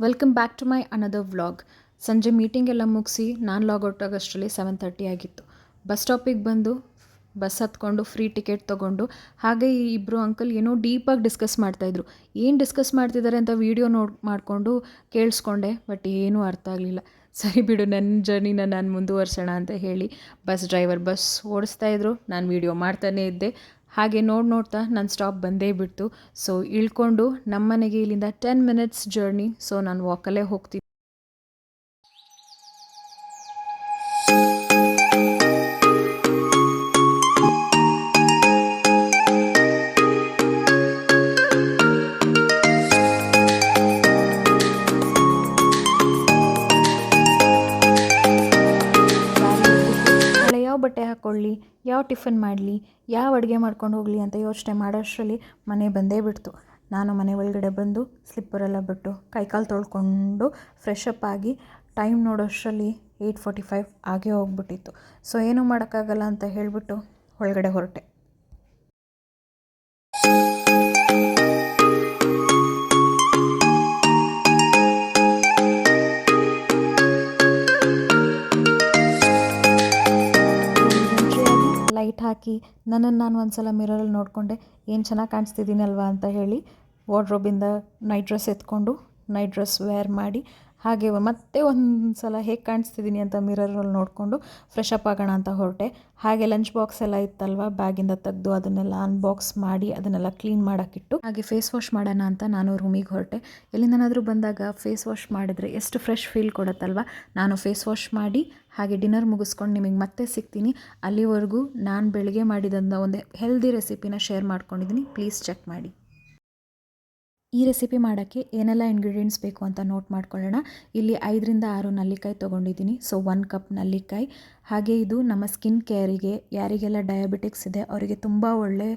Welcome back to my another vlog. ಸಂಜೆ meeting ಎಲ್ಲ ಮುಗಿಸಿ ನಾನು ಲಾಗೌಟ್ ಆಗೋಷ್ಟರಲ್ಲಿ 7:30 ಆಗಿತ್ತು. ಬಸ್ ಸ್ಟಾಪಿಗೆ ಬಂದು ಬಸ್ ಹತ್ಕೊಂಡು ಫ್ರೀ ಟಿಕೆಟ್ ತೊಗೊಂಡು ಹಾಗೆ ಈ ಇಬ್ಬರು ಅಂಕಲ್ ಏನೋ ಡೀಪಾಗಿ ಡಿಸ್ಕಸ್ ಮಾಡ್ತಾಯಿದ್ರು. ಏನು ಡಿಸ್ಕಸ್ ಮಾಡ್ತಿದ್ದಾರೆ ಅಂತ ವೀಡಿಯೋ ಮಾಡಿಕೊಂಡು ಕೇಳಿಸ್ಕೊಂಡೆ, ಬಟ್ ಏನೂ ಅರ್ಥ ಆಗಲಿಲ್ಲ. ಸರಿ ಬಿಡು, ನನ್ನ ಜರ್ನಿನ ನಾನು ಮುಂದುವರ್ಸೋಣ ಅಂತ ಹೇಳಿ ಬಸ್ ಡ್ರೈವರ್ ಬಸ್ ಓಡಿಸ್ತಾಯಿದ್ರು, ನಾನು ವೀಡಿಯೋ ಮಾಡ್ತಾನೇ ಇದ್ದೆ. ಹಾಗೆ ನೋಡ್ತಾ ನನ್ನ ಸ್ಟಾಪ್ ಬಂದೇ ಬಿಡ್ತು. ಸೊ ಇಳ್ಕೊಂಡು ನಮ್ಮ ಮನೆಗೆ ಇಲ್ಲಿಂದ 10 ಮಿನಿಟ್ಸ್ ಜರ್ನಿ. ಸೊ ನಾನು ವಾಕಲ್ಲೇ ಹೋಗ್ತೀನಿ. ಯಾವ ಬಟ್ಟೆ ಹಾಕ್ಕೊಳ್ಳಿ, ಯಾವ ಟಿಫನ್ ಮಾಡಲಿ, ಯಾವ ಅಡುಗೆ ಮಾಡ್ಕೊಂಡು ಹೋಗಲಿ ಅಂತ ಯೋಚನೆ ಮಾಡೋಷ್ಟರಲ್ಲಿ ಮನೆ ಬಂದೇ ಬಿಡ್ತು. ನಾನು ಮನೆ ಒಳಗಡೆ ಬಂದು ಸ್ಲಿಪ್ಪರೆಲ್ಲ ಬಿಟ್ಟು ಕೈಕಾಲು ತೊಳ್ಕೊಂಡು ಫ್ರೆಶ್ ಅಪ್ ಆಗಿ ಟೈಮ್ ನೋಡೋಷ್ಟರಲ್ಲಿ 8:45 ಆಗೇ ಹೋಗ್ಬಿಟ್ಟಿತ್ತು. ಸೊ ಏನೂ ಮಾಡೋಕ್ಕಾಗಲ್ಲ ಅಂತ ಹೇಳಿಬಿಟ್ಟು ಒಳಗಡೆ ಹೊರಟೆ. ಲೈಟ್ ಹಾಕಿ ನನ್ನನ್ನು ನಾನು ಒಂದು ಸಲ ಮಿರರಲ್ಲಿ ನೋಡಿಕೊಂಡೆ, ಏನು ಚೆನ್ನಾಗಿ ಕಾಣಿಸ್ತಿದ್ದೀನಲ್ವಾ ಅಂತ ಹೇಳಿ ವಾರ್ಡ್ರೋಬಿಂದ ನೈಟ್ ಡ್ರೆಸ್ ಎತ್ಕೊಂಡು ನೈಟ್ ಡ್ರೆಸ್ ವೇರ್ ಮಾಡಿ ಹಾಗೆ ಮತ್ತೆ ಒಂದು ಸಲ ಹೇಗೆ ಕಾಣಿಸ್ತಿದ್ದೀನಿ ಅಂತ ಮಿರರಲ್ಲಿ ನೋಡಿಕೊಂಡು ಫ್ರೆಶ್ ಅಪ್ ಆಗೋಣ ಅಂತ ಹೊರಟೆ. ಹಾಗೆ ಲಂಚ್ ಬಾಕ್ಸ್ ಎಲ್ಲ ಇತ್ತಲ್ವ, ಬ್ಯಾಗಿಂದ ತೆಗೆದು ಅದನ್ನೆಲ್ಲ ಅನ್ಬಾಕ್ಸ್ ಮಾಡಿ ಅದನ್ನೆಲ್ಲ ಕ್ಲೀನ್ ಮಾಡೋಕ್ಕಿಟ್ಟು ಹಾಗೆ ಫೇಸ್ ವಾಶ್ ಮಾಡೋಣ ಅಂತ ನಾನು ರೂಮಿಗೆ ಹೊರಟೆ. ಎಲ್ಲಿಂದನಾದರೂ ಬಂದಾಗ ಫೇಸ್ ವಾಶ್ ಮಾಡಿದ್ರೆ ಎಷ್ಟು ಫ್ರೆಶ್ ಫೀಲ್ ಕೊಡುತ್ತಲ್ವ. ನಾನು ಫೇಸ್ ವಾಶ್ ಮಾಡಿ ಹಾಗೆ ಡಿನ್ನರ್ ಮುಗಿಸ್ಕೊಂಡು ನಿಮಗೆ ಮತ್ತೆ ಸಿಗ್ತೀನಿ. ಅಲ್ಲಿವರೆಗೂ ನಾನು ಬೆಳಗ್ಗೆ ಮಾಡಿದಂಥ ಒಂದು ಹೆಲ್ದಿ ರೆಸಿಪಿನ ಶೇರ್ ಮಾಡ್ಕೊಂಡಿದ್ದೀನಿ, ಪ್ಲೀಸ್ ಚೆಕ್ ಮಾಡಿ. ಈ ರೆಸಿಪಿ ಮಾಡೋಕ್ಕೆ ಏನೆಲ್ಲ ಇಂಗ್ರೀಡಿಯೆಂಟ್ಸ್ ಬೇಕು ಅಂತ ನೋಟ್ ಮಾಡ್ಕೊಳ್ಳೋಣ. ಇಲ್ಲಿ 5ರಿಂದ 6 ನಲ್ಲಿಕಾಯಿ ತೊಗೊಂಡಿದ್ದೀನಿ. ಸೊ 1 ಕಪ್ ನಲ್ಲಿಕಾಯಿ. ಹಾಗೆ ಇದು ನಮ್ಮ ಸ್ಕಿನ್ ಕೇರಿಗೆ, ಯಾರಿಗೆಲ್ಲ ಡಯಾಬಿಟಿಕ್ಸ್ ಇದೆ ಅವರಿಗೆ ತುಂಬ ಒಳ್ಳೆ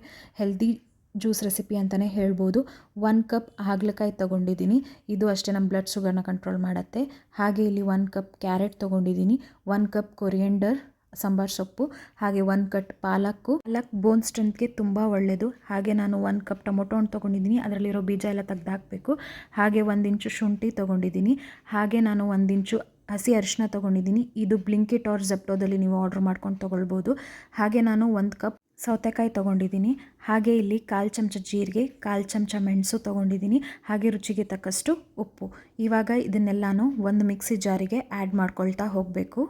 ಹೆಲ್ದಿ ಜ್ಯೂಸ್ ರೆಸಿಪಿ ಅಂತಲೇ ಹೇಳ್ಬೋದು. 1 ಕಪ್ ಹಾಗಲಕಾಯಿ ತೊಗೊಂಡಿದ್ದೀನಿ, ಇದು ಅಷ್ಟೇ ನಮ್ಮ ಬ್ಲಡ್ ಶುಗರ್ನ ಕಂಟ್ರೋಲ್ ಮಾಡುತ್ತೆ. ಹಾಗೆ ಇಲ್ಲಿ 1 ಕಪ್ ಕ್ಯಾರೆಟ್ ತೊಗೊಂಡಿದ್ದೀನಿ, 1 ಕಪ್ ಕೊರಿಯಂಡರ್ ಸಾಂಬಾರು ಸೊಪ್ಪು, ಹಾಗೆ 1 ಕಟ್ ಪಾಲಕ್ ಬೋನ್ ಸ್ಟ್ರೆಂತ್ಗೆ ತುಂಬ ಒಳ್ಳೆಯದು. ಹಾಗೆ ನಾನು 1 ಕಪ್ ಟೊಮೊಟೊ ಹಣ್ಣು ತೊಗೊಂಡಿದ್ದೀನಿ, ಅದರಲ್ಲಿರೋ ಬೀಜ ಎಲ್ಲ ತೆಗೆದಾಕಬೇಕು. ಹಾಗೆ 1 ಇಂಚು ಶುಂಠಿ ತೊಗೊಂಡಿದ್ದೀನಿ. ಹಾಗೆ ನಾನು 1 ಇಂಚು ಹಸಿ ಅರಿಶಿನ ತೊಗೊಂಡಿದ್ದೀನಿ. ಇದು ಬ್ಲಿಂಕಿಟ್ ಆರ್ ಜೆಪ್ಟೋದಲ್ಲಿ ನೀವು ಆರ್ಡ್ರ್ ಮಾಡ್ಕೊಂಡು ತೊಗೊಳ್ಬೋದು. ಹಾಗೆ ನಾನು 1 ಕಪ್ ಸೌತೆಕಾಯಿ ತೊಗೊಂಡಿದ್ದೀನಿ. ಹಾಗೆ ಇಲ್ಲಿ 1/4 ಚಮಚ ಜೀರಿಗೆ, 1/4 ಚಮಚ ಮೆಣಸು ತೊಗೊಂಡಿದ್ದೀನಿ. ಹಾಗೆ ರುಚಿಗೆ ತಕ್ಕಷ್ಟು ಉಪ್ಪು. ಇವಾಗ ಇದನ್ನೆಲ್ಲನೂ ಒಂದು ಮಿಕ್ಸಿ ಜಾರಿಗೆ ಆ್ಯಡ್ ಮಾಡ್ಕೊಳ್ತಾ ಹೋಗಬೇಕು.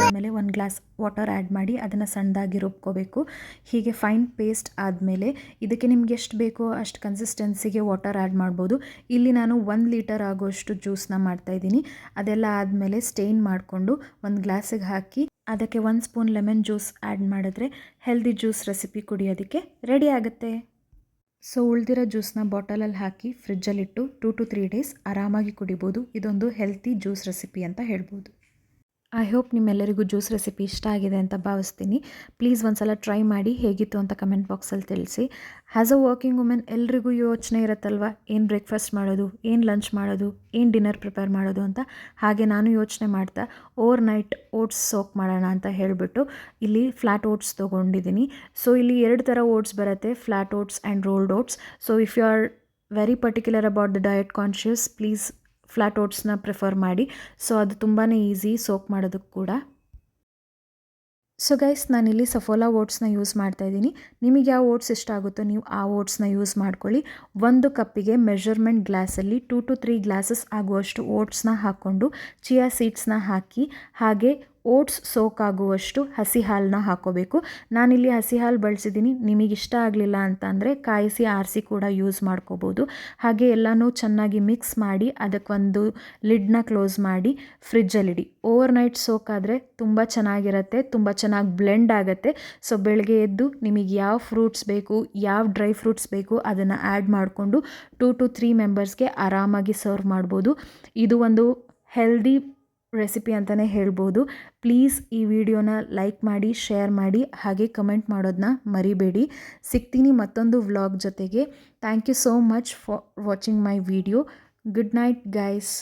ಆಮೇಲೆ 1 ಗ್ಲಾಸ್ ವಾಟರ್ ಆ್ಯಡ್ ಮಾಡಿ ಅದನ್ನು ಸಣ್ಣದಾಗಿ ರುಬ್ಕೋಬೇಕು. ಹೀಗೆ ಫೈನ್ ಪೇಸ್ಟ್ ಆದಮೇಲೆ ಇದಕ್ಕೆ ನಿಮ್ಗೆ ಎಷ್ಟು ಬೇಕೋ ಅಷ್ಟು ಕನ್ಸಿಸ್ಟೆನ್ಸಿಗೆ ವಾಟರ್ ಆ್ಯಡ್ ಮಾಡ್ಬೋದು. ಇಲ್ಲಿ ನಾನು 1 ಲೀಟರ್ ಆಗೋಷ್ಟು ಜ್ಯೂಸನ್ನ ಮಾಡ್ತಾಯಿದ್ದೀನಿ. ಅದೆಲ್ಲ ಆದಮೇಲೆ ಸ್ಟೇನ್ ಮಾಡಿಕೊಂಡು ಒಂದು ಗ್ಲಾಸಿಗೆ ಹಾಕಿ ಅದಕ್ಕೆ 1 ಸ್ಪೂನ್ ಲೆಮನ್ ಜ್ಯೂಸ್ ಆ್ಯಡ್ ಮಾಡಿದ್ರೆ ಹೆಲ್ದಿ ಜ್ಯೂಸ್ ರೆಸಿಪಿ ಕುಡಿಯೋದಕ್ಕೆ ರೆಡಿ ಆಗುತ್ತೆ. ಸೊ ಉಳಿದಿರೋ ಜ್ಯೂಸನ್ನ ಬಾಟಲಲ್ಲಿ ಹಾಕಿ ಫ್ರಿಜ್ಜಲ್ಲಿಟ್ಟು 2 to 3 ಡೇಸ್ ಆರಾಮಾಗಿ ಕುಡಿಬೋದು. ಇದೊಂದು ಹೆಲ್ತಿ ಜ್ಯೂಸ್ ರೆಸಿಪಿ ಅಂತ ಹೇಳ್ಬೋದು. ಐ ಹೋಪ್ ನಿಮ್ಮೆಲ್ಲರಿಗೂ ಜ್ಯೂಸ್ ರೆಸಿಪಿ ಇಷ್ಟ ಆಗಿದೆ ಅಂತ ಭಾವಿಸ್ತೀನಿ. ಪ್ಲೀಸ್ ಒಂದು ಸಲ ಟ್ರೈ ಮಾಡಿ, ಹೇಗಿತ್ತು ಅಂತ ಕಮೆಂಟ್ ಬಾಕ್ಸಲ್ಲಿ ತಿಳಿಸಿ. ಆ್ಯಸ್ ಅ ವರ್ಕಿಂಗ್ ವುಮೆನ್ ಎಲ್ರಿಗೂ ಯೋಚನೆ ಇರುತ್ತಲ್ವ, ಏನು ಬ್ರೇಕ್ಫಾಸ್ಟ್ ಮಾಡೋದು, ಏನು ಲಂಚ್ ಮಾಡೋದು, ಏನು ಡಿನ್ನರ್ ಪ್ರಿಪೇರ್ ಮಾಡೋದು ಅಂತ. ಹಾಗೆ ನಾನು ಯೋಚನೆ ಮಾಡ್ತಾ ಓವರ್ ನೈಟ್ ಓಟ್ಸ್ ಸೋಕ್ ಮಾಡೋಣ ಅಂತ ಹೇಳಿಬಿಟ್ಟು ಇಲ್ಲಿ ಫ್ಲ್ಯಾಟ್ ಓಟ್ಸ್ ತೊಗೊಂಡಿದ್ದೀನಿ. ಸೊ ಇಲ್ಲಿ 2 ಥರ ಓಟ್ಸ್ ಬರುತ್ತೆ, flat oats and rolled oats. So if you are very particular about the diet conscious, please flat ಓಟ್ಸ್ನ ಪ್ರಿಫರ್ ಮಾಡಿ. ಸೊ ಅದು ತುಂಬಾ ಈಸಿ ಸೋಕ್ ಮಾಡೋದಕ್ಕೆ ಕೂಡ. ಸೊ ಗೈಸ್, ನಾನಿಲ್ಲಿ ಸಫೋಲಾ ಓಟ್ಸ್ನ ಯೂಸ್ ಮಾಡ್ತಾಯಿದ್ದೀನಿ. ನಿಮಗೆ ಯಾವ ಓಟ್ಸ್ ಇಷ್ಟ ಆಗುತ್ತೋ ನೀವು ಆ ಓಟ್ಸ್ನ ಯೂಸ್ ಮಾಡ್ಕೊಳ್ಳಿ. 1 ಕಪ್ಪಿಗೆ ಮೆಷರ್ಮೆಂಟ್ ಗ್ಲಾಸಲ್ಲಿ 2 to 3 ಗ್ಲಾಸಸ್ ಆಗುವಷ್ಟು ಓಟ್ಸ್ನ ಹಾಕ್ಕೊಂಡು ಚಿಯಾ ಸೀಡ್ಸ್ನ ಹಾಕಿ ಹಾಗೆ ಓಟ್ಸ್ ಸೋಕ್ ಆಗುವಷ್ಟು ಹಸಿ ಹಾಲನ್ನ ಹಾಕೋಬೇಕು. ನಾನಿಲ್ಲಿ ಹಸಿ ಹಾಲು ಬಳಸಿದ್ದೀನಿ. ನಿಮಗಿಷ್ಟ ಆಗಲಿಲ್ಲ ಅಂತ ಅಂದರೆ ಕಾಯಿಸಿ ಆರಿಸಿ ಕೂಡ ಯೂಸ್ ಮಾಡ್ಕೋಬೋದು. ಹಾಗೆ ಎಲ್ಲನೂ ಚೆನ್ನಾಗಿ ಮಿಕ್ಸ್ ಮಾಡಿ ಅದಕ್ಕೊಂದು ಲಿಡ್ನ ಕ್ಲೋಸ್ ಮಾಡಿ ಫ್ರಿಜ್ಜಲ್ಲಿಡಿ. ಓವರ್ನೈಟ್ ಸೋಕ್ ಆದರೆ ತುಂಬ ಚೆನ್ನಾಗಿರುತ್ತೆ, ತುಂಬ ಚೆನ್ನಾಗಿ ಬ್ಲೆಂಡ್ ಆಗುತ್ತೆ. ಸೊ ಬೆಳಗ್ಗೆ ಎದ್ದು ನಿಮಗೆ ಯಾವ ಫ್ರೂಟ್ಸ್ ಬೇಕು, ಯಾವ ಡ್ರೈ ಫ್ರೂಟ್ಸ್ ಬೇಕು ಅದನ್ನು ಆ್ಯಡ್ ಮಾಡಿಕೊಂಡು 2 to 3 ಮೆಂಬರ್ಸ್ಗೆ ಆರಾಮಾಗಿ ಸರ್ವ್ ಮಾಡ್ಬೋದು. ಇದು ಒಂದು ಹೆಲ್ದಿ ರೆಸಿಪಿ ಅಂತಲೇ ಹೇಳ್ಬೋದು. ಪ್ಲೀಸ್ ಈ ವಿಡಿಯೋನ ಲೈಕ್ ಮಾಡಿ, ಶೇರ್ ಮಾಡಿ, ಹಾಗೆ ಕಮೆಂಟ್ ಮಾಡೋದನ್ನ ಮರಿಬೇಡಿ. ಸಿಗ್ತೀನಿ ಮತ್ತೊಂದು ವ್ಲಾಗ್ ಜೊತೆಗೆ. Thank you so much for watching my video. Good night guys.